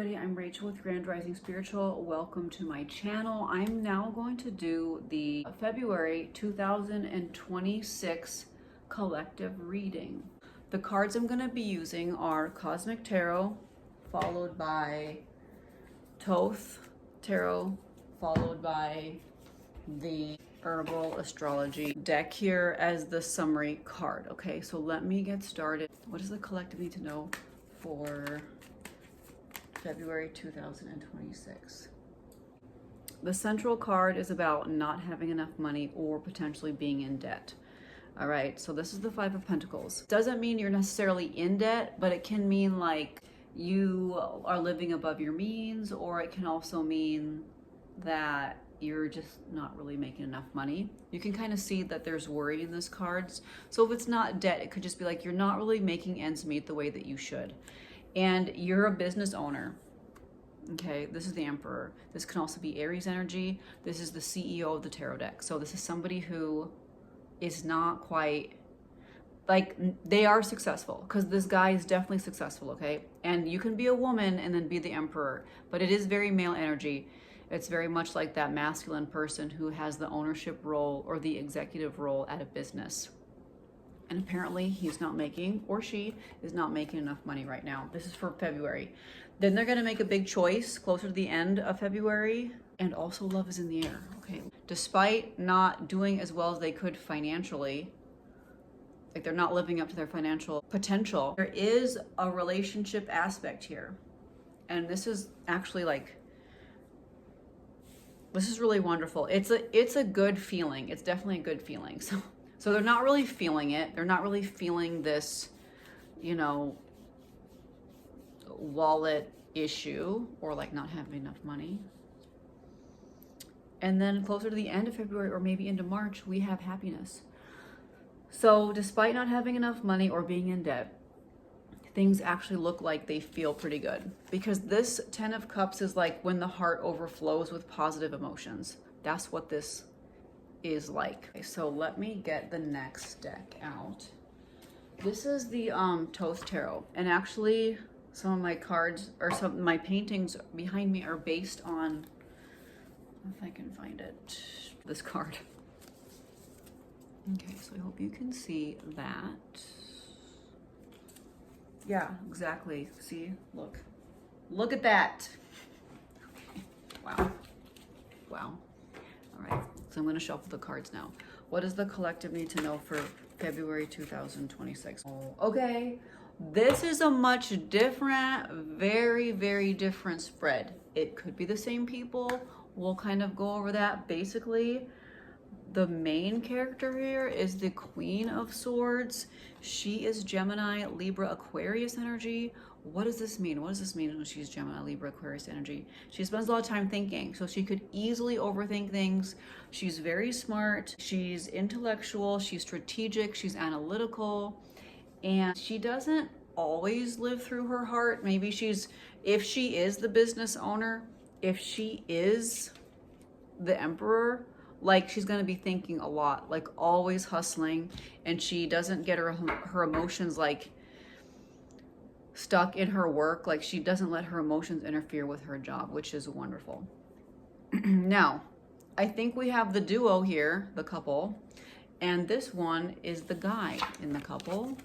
everybody, I'm Rachel with Grand Rising Spiritual. Welcome to my channel. I'm now going to do the February 2026 collective reading. The cards I'm going to be using are Cosmic Tarot, followed by Thoth Tarot, followed by the Herbal Astrology deck here as the summary card. Okay, so let me get started. What does the collective need to know for February 2026? The central card is about not having enough money or potentially being in debt. All right, so this is the Five of Pentacles. Doesn't mean you're necessarily in debt, but it can mean like you are living above your means, or it can also mean that you're just not really making enough money. You can kind of see that there's worry in this cards. So if it's not debt, it could just be like you're not really making ends meet the way that you should. And you're a business owner. Okay, this is the Emperor. This can also be Aries energy. This is the CEO of the tarot deck. So this is somebody who is not quite, like, they are successful, because this guy is definitely successful, okay? And you can be a woman and then be the Emperor, but it is very male energy. It's very much like that masculine person who has the ownership role or the executive role at a business. And apparently he's not making, or she is not making enough money right now. This is for February. Then they're going to make a big choice closer to the end of February. And also love is in the air. Okay. Despite not doing as well as they could financially, like they're not living up to their financial potential, there is a relationship aspect here. And this is actually like, this is really wonderful. It's a good feeling. It's definitely a good feeling. So they're not really feeling it. They're not really feeling this, you know, wallet issue or like not having enough money. And then closer to the end of February or maybe into March, we have happiness. So despite not having enough money or being in debt, things actually look like they feel pretty good, because this 10 of Cups is like when the heart overflows with positive emotions. That's what this is like. Okay, so let me get the next deck out. This is the Thoth Tarot, and actually some of my cards or some of my paintings behind me are based on, if I can find it, this card. Okay, so I hope you can see that. Yeah, exactly. See, look at that. Okay. Wow. All right, so I'm going to shuffle the cards now. What does the collective need to know for February 2026? Okay, this is a much different, very, very different spread. It could be the same people. We'll kind of go over that. Basically, the main character here is the Queen of Swords. She is Gemini, Libra, Aquarius energy. What does this mean? What does this mean when she's Gemini, Libra, Aquarius energy? She spends a lot of time thinking, so she could easily overthink things. She's very smart. She's intellectual. She's strategic. She's analytical. And she doesn't always live through her heart. Maybe if she is the business owner, if she is the Emperor, like she's going to be thinking a lot, like always hustling, and she doesn't get her emotions like stuck in her work. Like she doesn't let her emotions interfere with her job, which is wonderful. Now, I think we have the duo here, the couple, and this one is the guy in the couple,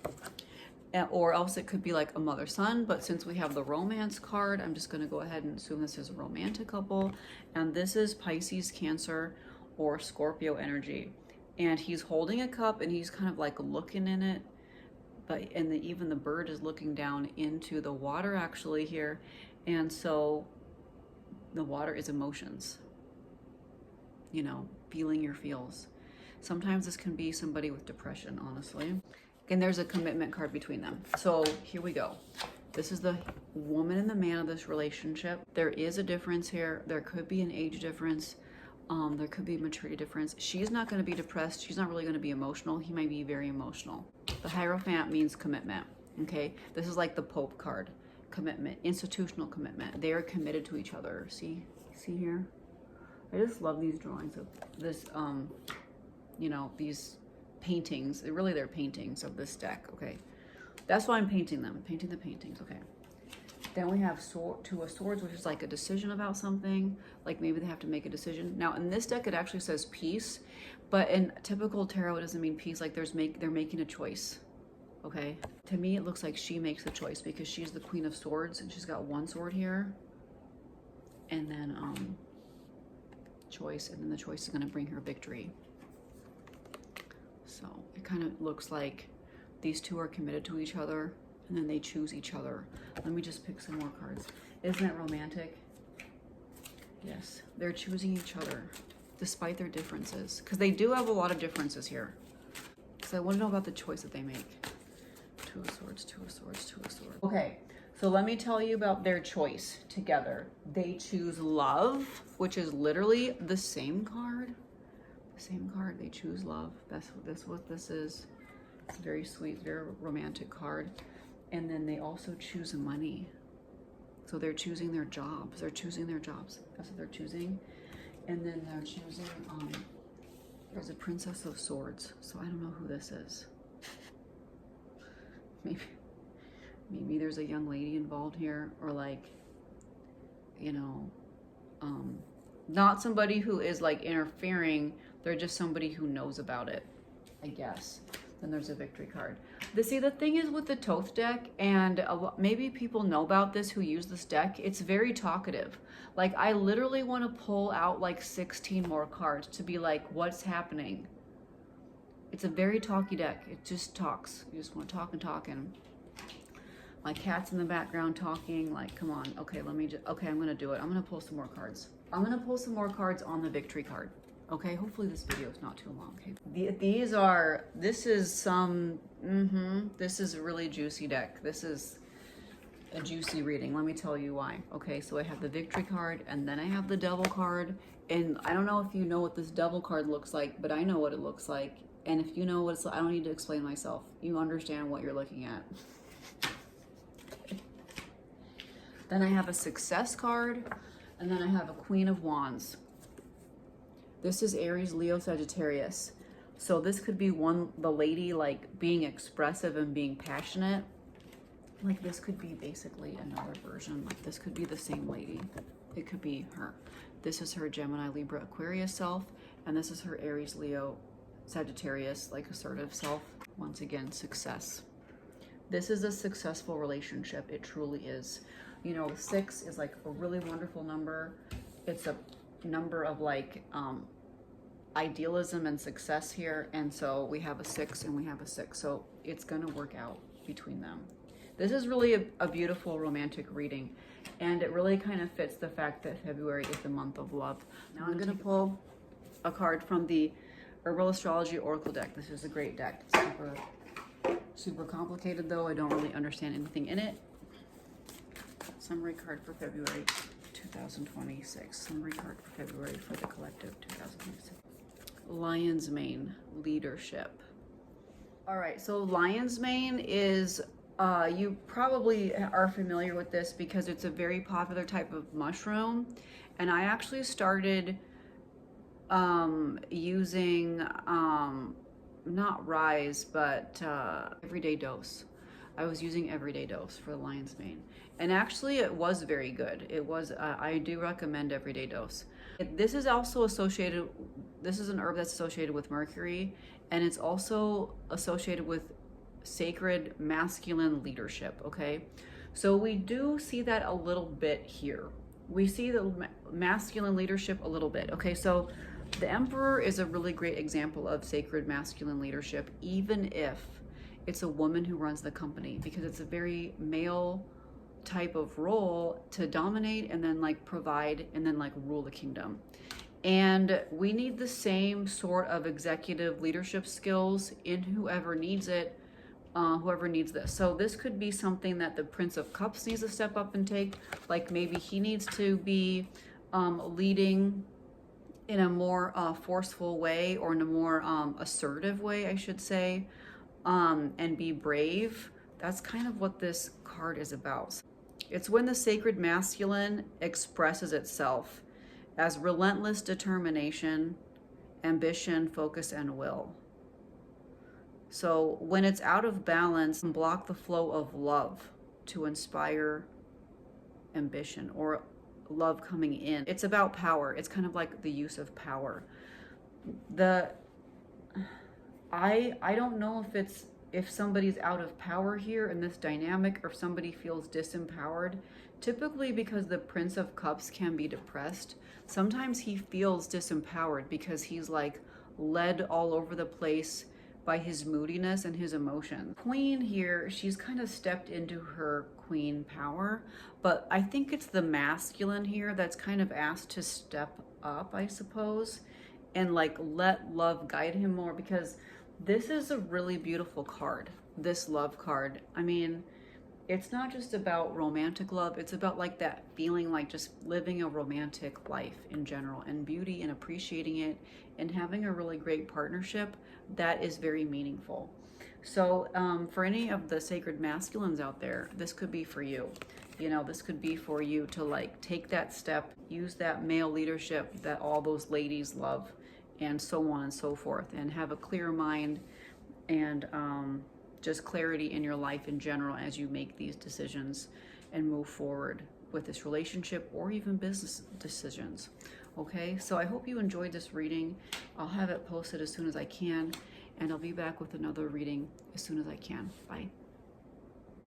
or else it could be like a mother-son, but since we have the romance card, I'm just going to go ahead and assume this is a romantic couple, and this is Pisces, Cancer, or Scorpio energy, and he's holding a cup and he's kind of like looking in it, but even the bird is looking down into the water actually here, and so the water is emotions, you know, feeling your feels. Sometimes this can be somebody with depression, honestly, and there's a commitment card between them. So here we go. This is the woman and the man of this relationship. There is a difference here. There could be an age difference. There could be a maturity difference. She's not going to be depressed. She's not really going to be emotional. He might be very emotional. The Hierophant means commitment. Okay, this is like the Pope card. Commitment, institutional commitment. They are committed to each other. See here? I just love these drawings of this, you know, these paintings. They're paintings of this deck. Okay, that's why I'm painting them. I'm painting the paintings. Okay, Then we have Two of Swords, which is like a decision about something. Like maybe they have to make a decision. Now in this deck, it actually says peace, but in typical tarot, it doesn't mean peace. Like they're making a choice. Okay. To me, it looks like she makes the choice because she's the Queen of Swords and she's got one sword here. And then choice, and then the choice is going to bring her victory. So it kind of looks like these two are committed to each other and then they choose each other. Let me just pick some more cards. Isn't that romantic? Yes, they're choosing each other despite their differences, because they do have a lot of differences here. So I want to know about the choice that they make. Two of Swords, Two of Swords, Two of Swords. Okay, so let me tell you about their choice together. They choose love, which is literally the same card. The same card, they choose love. That's what this is. It's a very sweet, very romantic card. And then they also choose money. So they're choosing their jobs. They're choosing their jobs. That's what they're choosing. And then they're choosing, there's a Princess of Swords. So I don't know who this is. Maybe there's a young lady involved here, or like, you know, not somebody who is like interfering. They're just somebody who knows about it, I guess. Then there's a victory card. See, the thing is with the Thoth deck, and maybe people know about this who use this deck, it's very talkative. Like, I literally want to pull out like 16 more cards to be like, what's happening? It's a very talky deck. It just talks. You just want to talk and talk, and my cat's in the background talking. Like, come on. Okay, okay, I'm going to do it. I'm going to pull some more cards. I'm going to pull some more cards on the victory card. Okay, hopefully this video is not too long. Okay, this is a really juicy deck. This is a juicy reading. Let me tell you why. Okay, so I have the victory card, and then I have the devil card. And I don't know if you know what this devil card looks like, but I know what it looks like. And if you know what it's like, I don't need to explain myself. You understand what you're looking at. Then I have a success card, and then I have a Queen of Wands. This is Aries, Leo, Sagittarius. So this could be the lady like being expressive and being passionate. Like this could be basically another version. Like this could be the same lady. It could be her. This is her Gemini, Libra, Aquarius self. And this is her Aries, Leo, Sagittarius, like assertive self. Once again, success. This is a successful relationship. It truly is. You know, 6 is like a really wonderful number. It's a number of like idealism and success here, and so we have a 6 and we have a 6, so it's gonna work out between them. This is really a beautiful romantic reading, and it really kind of fits the fact that February is the month of love. Now I'm gonna pull a card from the Herbal Astrology Oracle deck. This is a great deck. It's super complicated though. I don't really understand anything in it. Summary card for February 2026. Summary card for February for the collective 2026. Lion's Mane, leadership. All right, so Lion's Mane is, you probably are familiar with this because it's a very popular type of mushroom. And I actually started using, not Rise, but Everyday Dose. I was using Everyday Dose for the Lion's Mane. And actually it was very good. It was, I do recommend Everyday Dose. This is also associated, this is an herb that's associated with Mercury, and it's also associated with sacred masculine leadership, okay? So we do see that a little bit here. We see the masculine leadership a little bit, okay? So the Emperor is a really great example of sacred masculine leadership, even if it's a woman who runs the company, because it's a very male type of role to dominate and then like provide and then like rule the kingdom. And we need the same sort of executive leadership skills in whoever needs it, whoever needs this. So this could be something that the Prince of Cups needs to step up and take. Like maybe he needs to be leading in a more forceful way, or in a more assertive way, I should say, and be brave. That's kind of what this card is about. It's when the sacred masculine expresses itself as relentless determination, ambition, focus, and will. So when it's out of balance, block the flow of love to inspire ambition or love coming in. It's about power. It's kind of like the use of power. I don't know if somebody's out of power here in this dynamic, or if somebody feels disempowered. Typically, because the Prince of Cups can be depressed, sometimes he feels disempowered because he's like led all over the place by his moodiness and his emotions. Queen here, she's kind of stepped into her queen power, but I think it's the masculine here that's kind of asked to step up, I suppose, and like let love guide him more, because this is a really beautiful card, this love card. I mean, it's not just about romantic love, it's about like that feeling like just living a romantic life in general, and beauty and appreciating it and having a really great partnership that is very meaningful. So for any of the sacred masculines out there, this could be for you. You know, this could be for you to like take that step, use that male leadership that all those ladies love, and so on and so forth, and have a clear mind and just clarity in your life in general as you make these decisions and move forward with this relationship or even business decisions. Okay, so I hope you enjoyed this reading. I'll have it posted as soon as I can, and I'll be back with another reading as soon as I can. Bye.